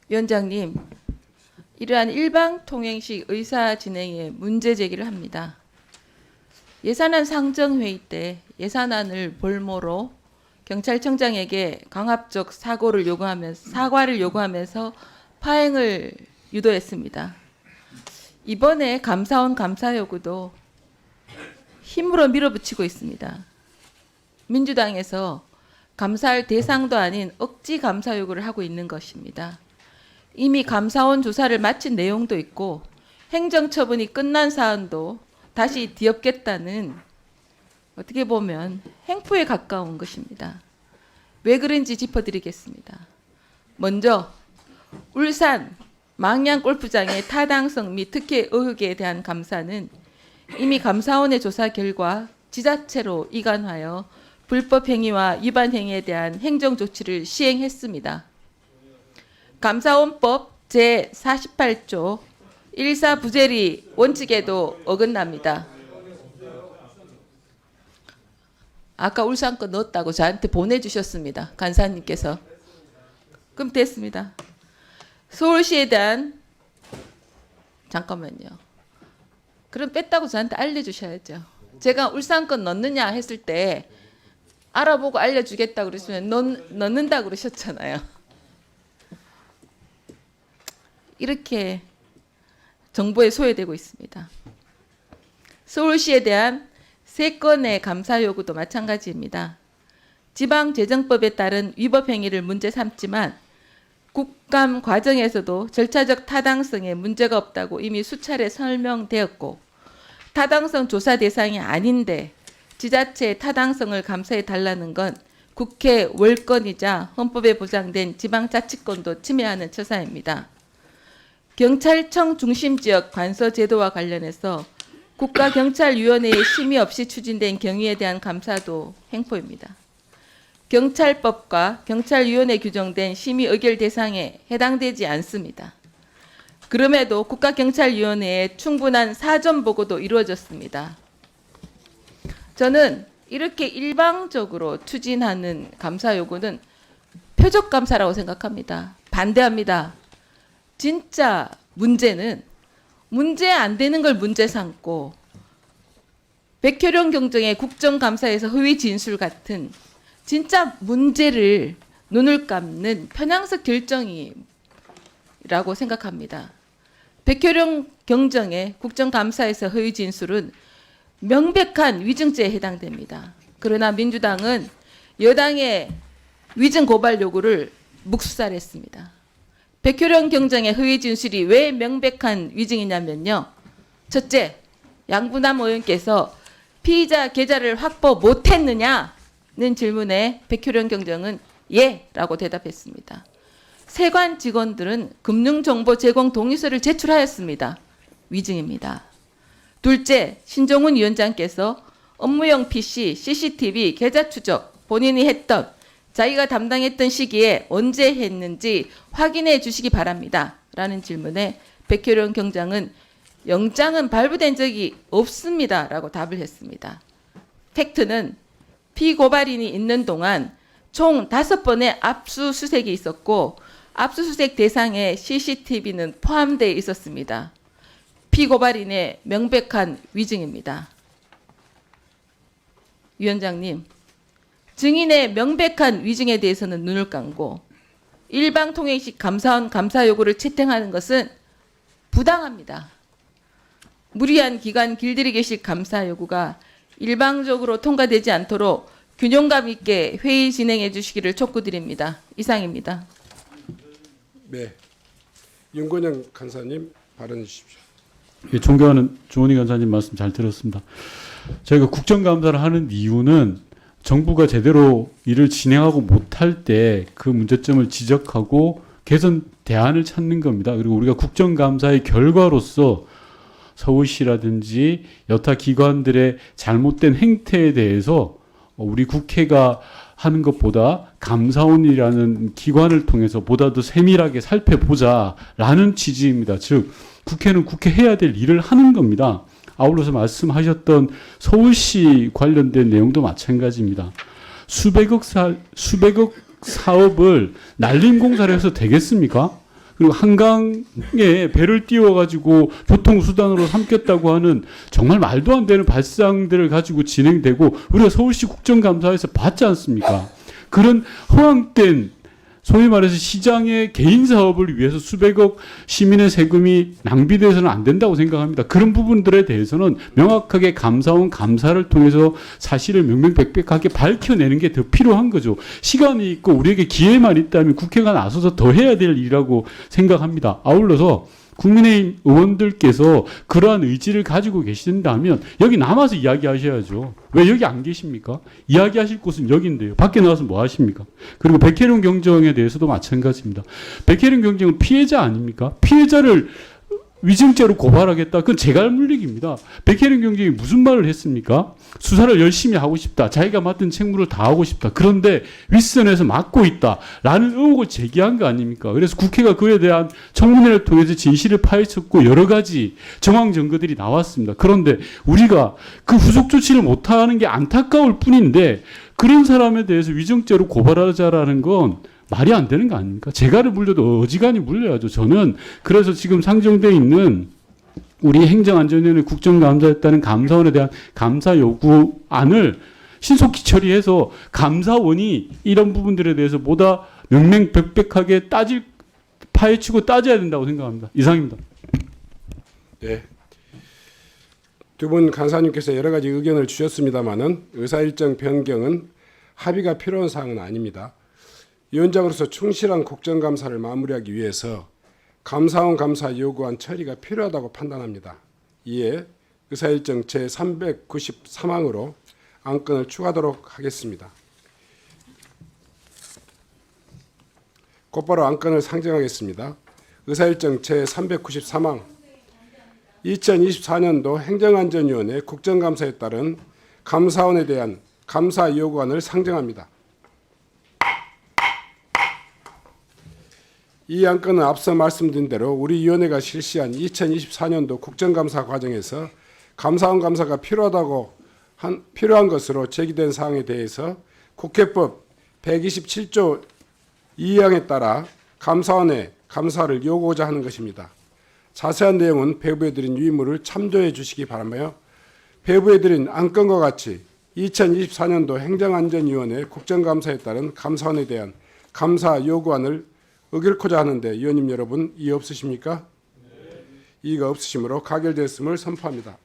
위원장님, 이러한 일방통행식 의사 진행에 문제 제기를 합니다. 예산안 상정회의 때 예산안을 볼모로 경찰청장에게 강압적 사과를 요구하면서 파행을 유도했습니다. 이번에 감사원 감사 요구도 힘으로 밀어붙이고 있습니다. 민주당에서 감사할 대상도 아닌 억지 감사 요구를 하고 있는 것입니다. 이미 감사원 조사를 마친 내용도 있고 행정처분이 끝난 사안도 다시 뒤엎겠다는, 어떻게 보면 행포에 가까운 것입니다. 왜 그런지 짚어드리겠습니다. 먼저 울산 망양 골프장의 타당성 및 특혜 의혹에 대한 감사는 이미 감사원의 조사 결과 지자체로 이관하여 불법 행위와 위반 행위에 대한 행정 조치를 시행했습니다. 감사원법 제48조 1사 부재리 원칙에도 어긋납니다. 아까 울산 거 넣었다고 저한테 보내주셨습니다. 간사님께서. 그럼 됐습니다. 서울시에 대한, 잠깐만요. 그럼 뺐다고 저한테 알려주셔야죠. 제가 울산 건 넣느냐 했을 때 알아보고 알려주겠다고 그러시면 넣는다고 그러셨잖아요. 이렇게 정보에 소외되고 있습니다. 서울시에 대한 3건의 감사 요구도 마찬가지입니다. 지방재정법에 따른 위법 행위를 문제 삼지만 국감 과정에서도 절차적 타당성에 문제가 없다고 이미 수차례 설명되었고, 타당성 조사 대상이 아닌데 지자체의 타당성을 감사해 달라는 건 국회 월권이자 헌법에 보장된 지방자치권도 침해하는 처사입니다. 경찰청 중심지역 관서 제도와 관련해서 국가경찰위원회의 심의 없이 추진된 경위에 대한 감사도 행포입니다. 경찰법과 경찰위원회 규정된 심의 의결 대상에 해당되지 않습니다. 그럼에도 국가경찰위원회에 충분한 사전 보고도 이루어졌습니다. 저는 이렇게 일방적으로 추진하는 감사 요구는 표적 감사라고 생각합니다. 반대합니다. 진짜 문제는 문제 안 되는 걸 문제 삼고 백효룡 경정의 국정감사에서 허위 진술 같은 진짜 문제를 눈을 감는 편향적 결정이라고 생각합니다. 백효룡 경정의 국정감사에서 허위 진술은 명백한 위증죄에 해당됩니다. 그러나 민주당은 여당의 위증 고발 요구를 묵살했습니다. 백효룡 경정의 허위 진술이 왜 명백한 위증이냐면요. 첫째, 양부남 의원께서 피의자 계좌를 확보 못했느냐는 질문에 백효룡 경정은 예라고 대답했습니다. 세관 직원들은 금융정보 제공 동의서를 제출하였습니다. 위증입니다. 둘째, 신종훈 위원장께서 업무용 PC, CCTV 계좌 추적 본인이 했던, 자기가 담당했던 시기에 언제 했는지 확인해 주시기 바랍니다. 라는 질문에 백효룡 경장은 영장은 발부된 적이 없습니다. 라고 답을 했습니다. 팩트는 피고발인이 있는 동안 총 5번의 압수수색이 있었고 압수수색 대상에 CCTV는 포함되어 있었습니다. 피고발인의 명백한 위증입니다. 위원장님, 증인의 명백한 위증에 대해서는 눈을 감고 일방통행식 감사원 감사 요구를 채택하는 것은 부당합니다. 무리한 기간 길들이기식 감사 요구가 일방적으로 통과되지 않도록 균형감 있게 회의 진행해 주시기를 촉구드립니다. 이상입니다. 네, 윤건영 간사님 발언해 주십시오. 예, 존경하는 조은희 간사님 말씀 잘 들었습니다. 저희가 국정감사를 하는 이유는 정부가 제대로 일을 진행하고 못할 때 그 문제점을 지적하고 개선 대안을 찾는 겁니다. 그리고 우리가 국정감사의 결과로서 서울시라든지 여타 기관들의 잘못된 행태에 대해서 우리 국회가 하는 것보다 감사원이라는 기관을 통해서 보다 더 세밀하게 살펴보자라는 취지입니다. 즉 국회는 국회 해야 될 일을 하는 겁니다. 아울러서 말씀하셨던 서울시 관련된 내용도 마찬가지입니다. 수백억 사업을 날림 공사를 해서 되겠습니까? 그리고 한강에 배를 띄워가지고 교통수단으로 삼겠다고 하는 정말 말도 안 되는 발상들을 가지고 진행되고 우리가 서울시 국정감사에서 봤지 않습니까? 그런 허황된 소위 말해서 시장의 개인 사업을 위해서 수백억 시민의 세금이 낭비돼서는 안 된다고 생각합니다. 그런 부분들에 대해서는 명확하게 감사원 감사를 통해서 사실을 명명백백하게 밝혀내는 게 더 필요한 거죠. 시간이 있고 우리에게 기회만 있다면 국회가 나서서 더 해야 될 일이라고 생각합니다. 아울러서 국민의힘 의원들께서 그러한 의지를 가지고 계신다면 여기 남아서 이야기하셔야죠. 왜 여기 안 계십니까? 이야기하실 곳은 여기인데요. 밖에 나와서 뭐 하십니까? 그리고 백혜련 경정에 대해서도 마찬가지입니다. 백혜련 경정은 피해자 아닙니까? 피해자를 위증죄로 고발하겠다. 그건 재갈 물리기입니다. 백혜련 경정이 무슨 말을 했습니까? 수사를 열심히 하고 싶다. 자기가 맡은 책무를 다하고 싶다. 그런데 윗선에서 막고 있다. 라는 의혹을 제기한 거 아닙니까? 그래서 국회가 그에 대한 청문회를 통해서 진실을 파헤쳤고 여러 가지 정황 증거들이 나왔습니다. 그런데 우리가 그 후속 조치를 못하는 게 안타까울 뿐인데 그런 사람에 대해서 위증죄로 고발하자라는 건 말이 안 되는 거 아닙니까? 재갈을 물려도 어지간히 물려야죠. 저는 그래서 지금 상정되어 있는 우리 행정안전위원회 국정감사했다는 감사원에 대한 감사 요구안을 신속히 처리해서 감사원이 이런 부분들에 대해서 보다 명명백백하게 파헤치고 따져야 된다고 생각합니다. 이상입니다. 네. 두 분 간사님께서 여러 가지 의견을 주셨습니다마는 의사일정 변경은 합의가 필요한 사항은 아닙니다. 위원장으로서 충실한 국정감사를 마무리하기 위해서 감사원 감사 요구안 처리가 필요하다고 판단합니다. 이에 의사일정 제393항으로 안건을 추가하도록 하겠습니다. 곧바로 안건을 상정하겠습니다. 의사일정 제393항 2024년도 행정안전위원회 국정감사에 따른 감사원에 대한 감사 요구안을 상정합니다. 이 안건은 앞서 말씀드린 대로 우리 위원회가 실시한 2024년도 국정감사 과정에서 감사원 감사가 필요한 것으로 제기된 사항에 대해서 국회법 127조 2항에 따라 감사원에 감사를 요구하고자 하는 것입니다. 자세한 내용은 배부해드린 유의물을 참조해 주시기 바라며 배부해드린 안건과 같이 2024년도 행정안전위원회 국정감사에 따른 감사원에 대한 감사 요구안을 의결코자 하는데 위원님 여러분 이의 없으십니까? 네. 이의가 없으시므로 가결되었음을 선포합니다.